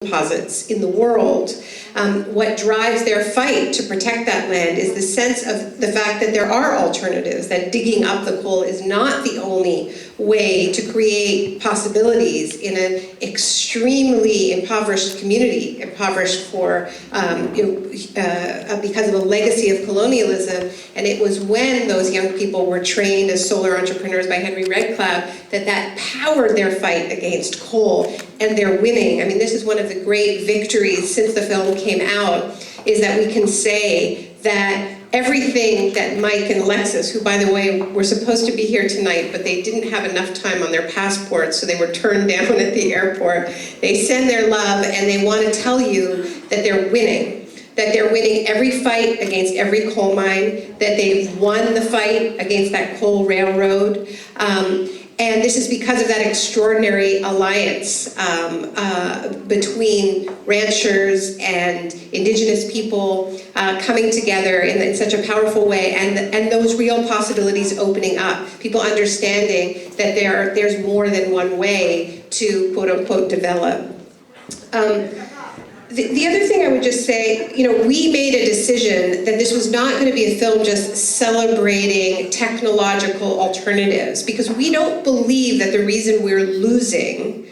deposits in the world. What drives their fight to protect that land is the sense of the fact that there are alternatives, that digging up the coal is not the only way to create possibilities in an extremely impoverished community, impoverished for because of a legacy of colonialism. And it was when those young people were trained as solar entrepreneurs by Henry Redcloud that powered their fight against coal, and they're winning. I mean, this is one of the great victories since the film came out, is that we can say that everything that Mike and Alexis, who, by the way, were supposed to be here tonight, but they didn't have enough time on their passports, so they were turned down at the airport. They send their love, and they want to tell you that they're winning. That they're winning every fight against every coal mine, that they've won the fight against that coal railroad. And this is because of that extraordinary alliance between ranchers and indigenous people coming together in such a powerful way, and those real possibilities opening up. People understanding that there's more than one way to, quote unquote, develop. The other thing I would just say, we made a decision that this was not going to be a film just celebrating technological alternatives, because we don't believe that the reason we're losing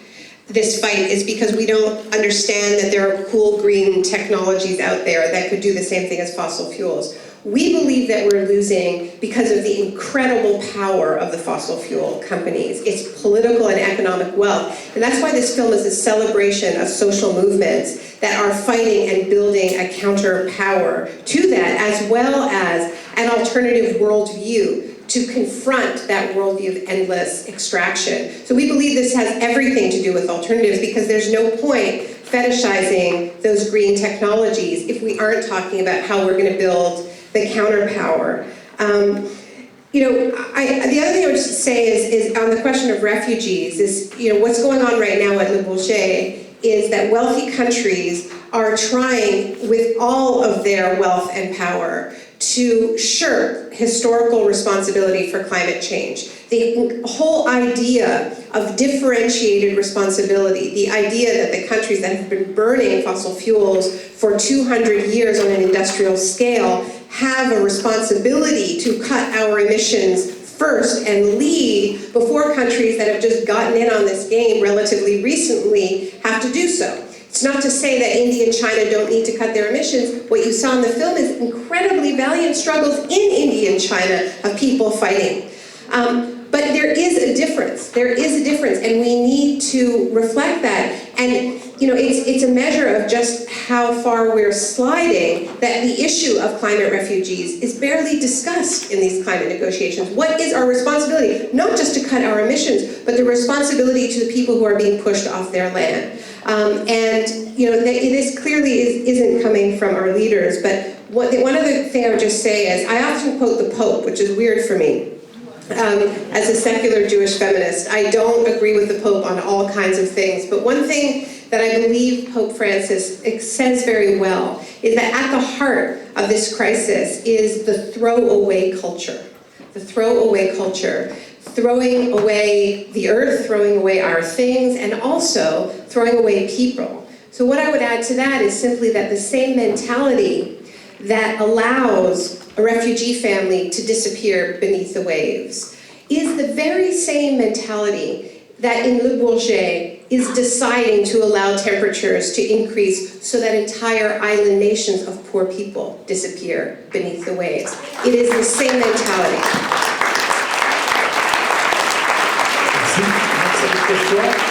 this fight is because we don't understand that there are cool green technologies out there that could do the same thing as fossil fuels. We believe that we're losing because of the incredible power of the fossil fuel companies, its political and economic wealth. And that's why this film is a celebration of social movements that are fighting and building a counter power to that, as well as an alternative worldview to confront that worldview of endless extraction. So we believe this has everything to do with alternatives, because there's no point fetishizing those green technologies if we aren't talking about how we're going to build the counter power. The other thing I would say is on the question of refugees is, what's going on right now at Le Bourget is that wealthy countries are trying with all of their wealth and power to shirk historical responsibility for climate change. The whole idea of differentiated responsibility, the idea that the countries that have been burning fossil fuels for 200 years on an industrial scale have a responsibility to cut our emissions first and lead before countries that have just gotten in on this game relatively recently have to do so. It's not to say that India and China don't need to cut their emissions. What you saw in the film is incredibly valiant struggles in India and China of people fighting. But there is a difference. There is a difference, and we need to reflect that. And it's a measure of just how far we're sliding, that the issue of climate refugees is barely discussed in these climate negotiations. What is our responsibility? Not just to cut our emissions, but the responsibility to the people who are being pushed off their land. This clearly isn't coming from our leaders. But one other thing I would just say is, I often quote the Pope, which is weird for me. As a secular Jewish feminist, I don't agree with the Pope on all kinds of things, but one thing that I believe Pope Francis says very well is that at the heart of this crisis is the throwaway culture. The throwaway culture. Throwing away the earth, throwing away our things, and also throwing away people. So what I would add to that is simply that the same mentality that allows a refugee family to disappear beneath the waves is the very same mentality that in Le Bourget is deciding to allow temperatures to increase so that entire island nations of poor people disappear beneath the waves. It is the same mentality. Merci.